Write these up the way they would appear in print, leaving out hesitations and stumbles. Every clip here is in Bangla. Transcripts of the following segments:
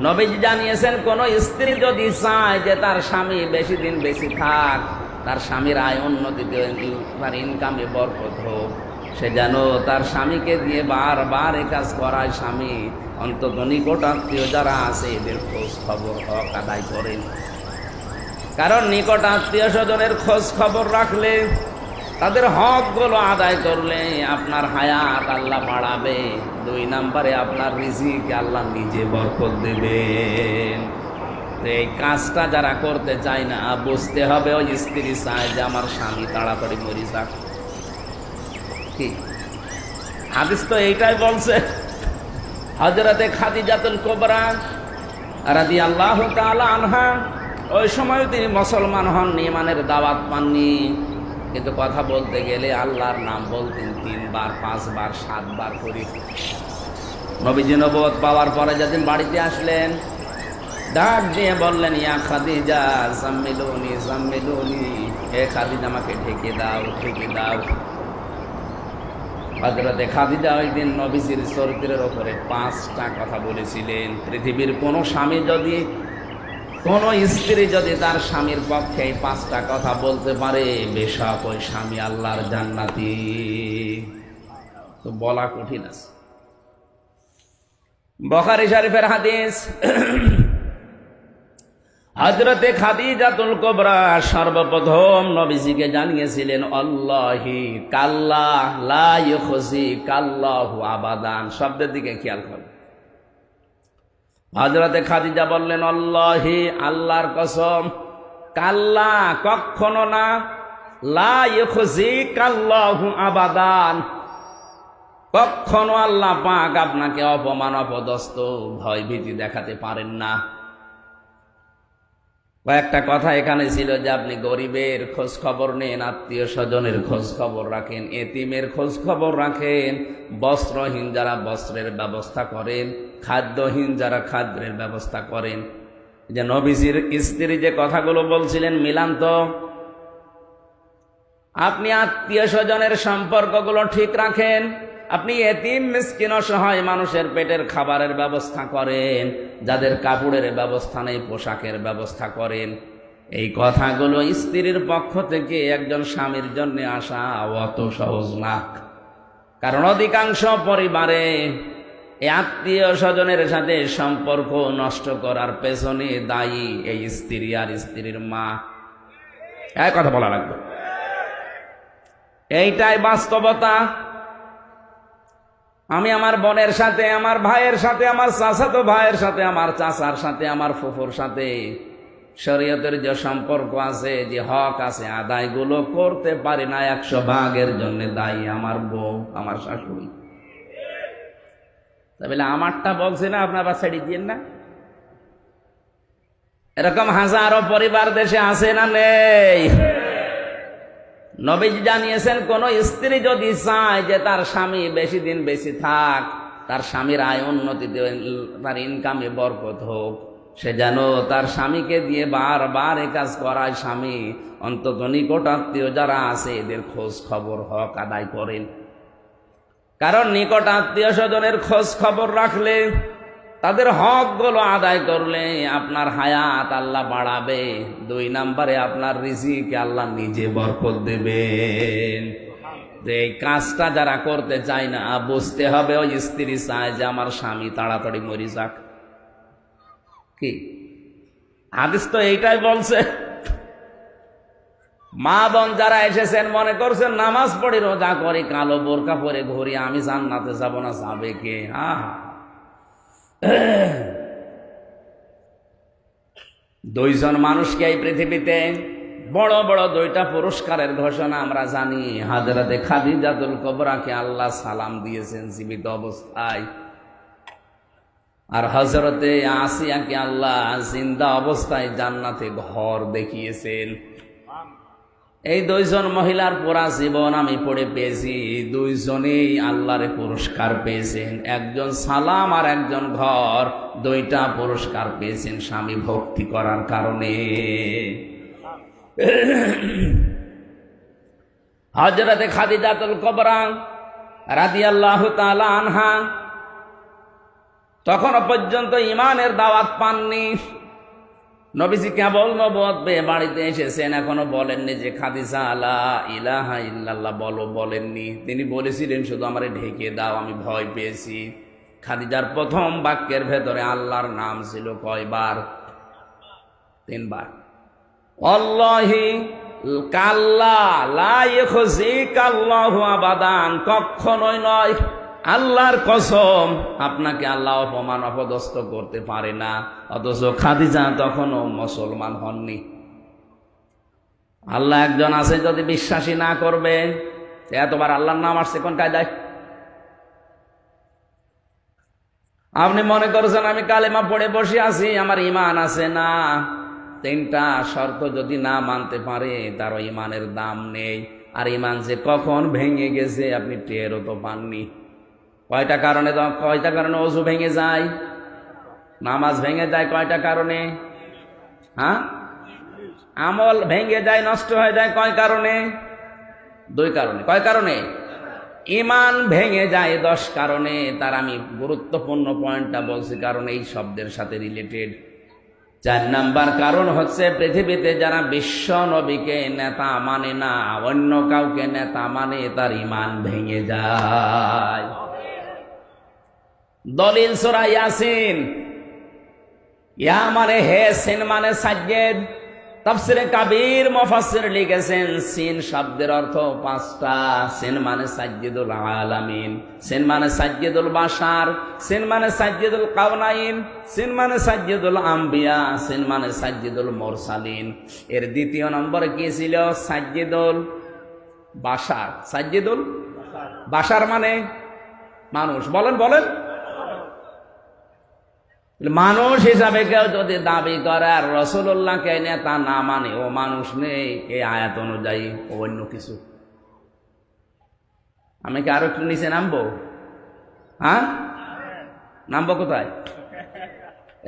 নবীজি জানিয়েছেন কোন স্ত্রী যদি চায় যে তার স্বামী বেশি দিন বেশি থাক, তার স্বামীর আয় উন্নতিতে, তার ইনকামে বরকত হোক, সে যেন তার স্বামীকে দিয়ে বারবার এ কাজ করায়। স্বামী অন্তত নিকট আত্মীয় যারা আছে এদের খোঁজ খবর হক আদায় করেন। কারণ নিকট আত্মীয় স্বজনের খোঁজ খবর রাখলে, তাদের হকগুলো আদায় করলে আপনার হায়াত আল্লাহ বাড়াবে। 2 নম্বরে আপনার রিজিকে আল্লাহ নিজে বরকত দেবেন। এই কাজটা যারা করতে চায় না, বুঝতে হবে ওই স্ত্রী চায় যে আমার স্বামী তাড়াতাড়ি মরে যাক। কি হাদিস তো এইটাই বলছে। হযরতে খাদিজাতুল কুবরা রাদিয়াল্লাহু তাআলা আনহা, ওই সময় তিনি মুসলমান হননি, ইমানের দাওয়াত পাননি, কিন্তু কথা বলতে গেলে আল্লাহর নাম বলতেন 3 বার 5 বার 7 বার করে। নবীজি নবুয়ত পাওয়ার পরে যেদিন বাড়িতে আসলেন, ডাক দিয়ে বললেন, ইয়া খাদিজা জাম্মিলুনি জাম্মিলুনি, হে খাদিজা আমাকে ঢেকে দাও ঢেকে দাও। হযরতে খাদিজা ওই দিন নবীজির চরিত্রের ওপরে 5টা কথা বলেছিলেন। পৃথিবীর কোনো স্বামী যদি, কোন স্ত্রী যদি তার স্বামীর পক্ষে এই 5টা কথা বলতে পারে, বেশক ওই স্বামী আল্লাহর জান্নাতি। তো বলা কঠিন আছে। বুখারী শরীফের হাদিস, হযরতে খাদিজাতুল কুবরা সর্বপ্রথম নবীজিকে জানিয়েছিলেন, আল্লাহি কাল্লা লা ইউখজি কাল্লাহু আবাদান। শব্দের দিকে খেয়াল করুন। হযরতে খাদিজা বললেন, আল্লাহি আল্লাহর কসম, কাল্লা কখনো না, লা ইউখজি কাল্লাহু আবাদান, কখনো আল্লাহ পাক আপনাকে অপমান অপদস্থ ভয় ভীতি দেখাতে পারেন না। কয়েকটা কথা এখানে ছিল যে আপনি গরিবের খোঁজ খবর নেন, আত্মীয় স্বজনের খোঁজ খবর রাখেন, এতিমের খোঁজ খবর রাখেন, বস্ত্রহীন যারা বস্ত্রের ব্যবস্থা করেন, খাদ্যহীন যারা খাদ্যের ব্যবস্থা করেন। যে নবীজির স্ত্রী যে কথাগুলো বলছিলেন মিলান তো। আপনি আত্মীয় স্বজনের সম্পর্কগুলো ঠিক রাখেন, আপনি এতিম মিসকিন অসহায় মানুষের পেটের খাবারের ব্যবস্থা করেন, যাদের কাপড়ের ব্যবস্থা নেই পোশাকের ব্যবস্থা করেন। এই কথাগুলো স্ত্রীর পক্ষ থেকে একজন স্বামীর জন্য আসা অত সহজ না। কারণ অধিকাংশ পরিবারে এই আত্মীয় স্বজনের সাথে সম্পর্ক নষ্ট করার পেছনে দায়ী এই স্ত্রী আর স্ত্রীর মা। এই কথা বলা লাগবে, এইটাই বাস্তবতা। আমি আমার বোনের সাথে, আমার ভাইয়ের সাথে, আমার চাচাতো ভাইয়ের সাথে, আমার চাচার সাথে, আমার ফুফুর সাথে শরীয়তের যে সম্পর্ক আছে, যে হক আছে, আদায়গুলো করতে পারি না। 100% জন্য দায়ী আমার বউ, আমার শাশুড়ি। তাহলে আমারটা বলছে না আপনারা ছেড়ে দিয়েন না। এরকম হাজারো পরিবার দেশে আছে না নেই? নবীজি জানিয়েছেন কোন স্ত্রী যদি চায় যে তার স্বামী বেশি দিন বেশি থাক, তার স্বামীর আয় উন্নতিতে, তার ইনকামে বরকত হোক, সে যেন তার স্বামীকে দিয়ে বারবার এ কাজ করায়। স্বামী অন্তত নিকট আত্মীয় যারা আছে এদের খোঁজ খবর হক আদায় করেন। কারণ নিকট আত্মীয় স্বজনের খোঁজ খবর রাখলে, তাদের হকগুলো আদায় করলে আপনার হায়াত আল্লাহ বাড়াবে। 2 নম্বরে আপনার রিজিকে আল্লাহ নিজে বরকত দেবেন। এই কাজটা যারা করতে চায় না, বুঝতে হবে ওই স্ত্রী চায় যে আমার স্বামী তাড়াতাড়ি মরে যাক। কি হাদিস তো এইটাই বলছে। মা বোন যারা এসেছেন মনে করছেন নামাজ পড়ি রোজা করি কালো বোরকা পরে ঘুরি, আমি জান্নাতে যাব না, যাবে কে? দুইজন মানুষকে এই পৃথিবীতে বড় বড় 2টা পুরস্কারের ঘোষণা আমরা জানি। হযরতে খাদিজাতুল কুবরাকে আল্লাহ সালাম দিয়েছেন জীবিত অবস্থায়, আর হযরতে আসিয়াকে আল্লাহ জিন্দা অবস্থায় জান্নাতে ঘর দেখিয়েছেন। এই 2জন মহিলার পুরা জীবন আমি পড়ে পেয়েছি, 2জনেই আল্লাহর পুরস্কার পেয়েছেন। একজন সালাম আর একজন ঘর, 2টা পুরস্কার পেয়েছেন স্বামী ভক্তি করার কারণে। হযরতে খাদিজাতুল কুবরা রাদিয়াল্লাহু তাআলা আনহা তখনও পর্যন্ত ইমানের দাওয়াত পাননি। নবীজি কেবল নবুয়ত পেয়ে বাড়িতে এসেছেন, এখনো বলেননি যে খাদিজা লা ইলাহা ইল্লাল্লাহ বলো, বলেননি। তিনি বলেছিলেন শুধু আমারে ঢেকে দাও, আমি ভয় পেয়েছি। খাদিজার প্রথম বাক্যের ভেতরে আল্লাহর নাম ছিল কয়বার? 3 বার। আল্লাহি কাল্লা লা ইখজিকাল্লাহু আবাদান, কখনোই নয়, আল্লাহর কসম আপনাকে আল্লাহ অপমান অপদস্থ করতে পারে না। অথচ খাদিজা তখনও মুসলমান হননি। আল্লাহ একজন আছে, যদি বিশ্বাসী না করবে, এতবার আল্লাহর নাম আসছে কোন কায়দায়? আপনি মনে করছেন আমি কালেমা পড়ে বসে আছি, আমার ইমান আছে না। 3টা শর্ত যদি না মানতে পারে তার ইমানের দাম নেই। আর ইমান যে কখন ভেঙে গেছে আপনি টেরও তো পাননি। কয়টা কারণে ওযু ভেঙে যায়, নামাজ ভেঙে যায়? কয়টা কারণে? হ্যাঁ, আমল ভেঙে যায়, নষ্ট হয়ে যায় কয় কারণে? 2 কারণে। কয় কারণে? ইমান ভেঙে যায় 10 কারণে। তার আমি গুরুত্বপূর্ণ পয়েন্টটা বলছি, কারণ এই শব্দের সাথে রিলেটেড। 4 নাম্বার কারণ হচ্ছে, পৃথিবীতে যারা বিশ্ব নবীকে নেতা মানে না, অন্য কাউকে নেতা মানে, তার ইমান ভেঙে যায়। দলিল সূরা ইয়াসিন। ইয়া মানে হে, সিন মানে সাজ্জেদ। তাফসিরে কাবীর মুফাসসির লিখেছেন সিন শব্দের অর্থ 5টা। সিন মানে সাজ্জিদুল আলামিন, সিন মানে সাজ্জিদুল বাশার, সিন মানে সাজ্জিদুল কাওনাইন, সিন মানে সাজ্জিদুল আম্বিয়া, সিন মানে সাজ্জিদুল মুরসালিন। এর 2য় নম্বরে কি ছিল? সাজ্জিদুল বাশার। সাজ্জিদুল বাশার মানে মানুষ। বলেন বলেন, মানুষ হিসাবে কেউ যদি দাবি করে আর রাসূলুল্লাহকে নেতা না মানে, ও মানুষ নেই। এই আয়াত অনুযায়ী অন্য কিছু। আমি কি আরো একটু নিচে নামবো? হ্যাঁ, নামবো কোথায়?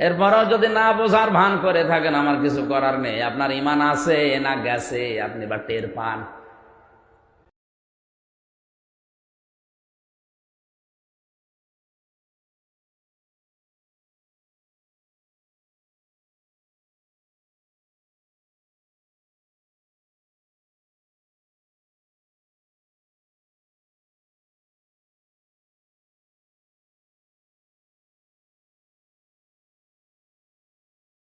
এরপরও যদি না বোঝার ভান করে থাকেন, আমার কিছু করার নেই। আপনার ইমান আছে না গেছে আপনি বা টের পান।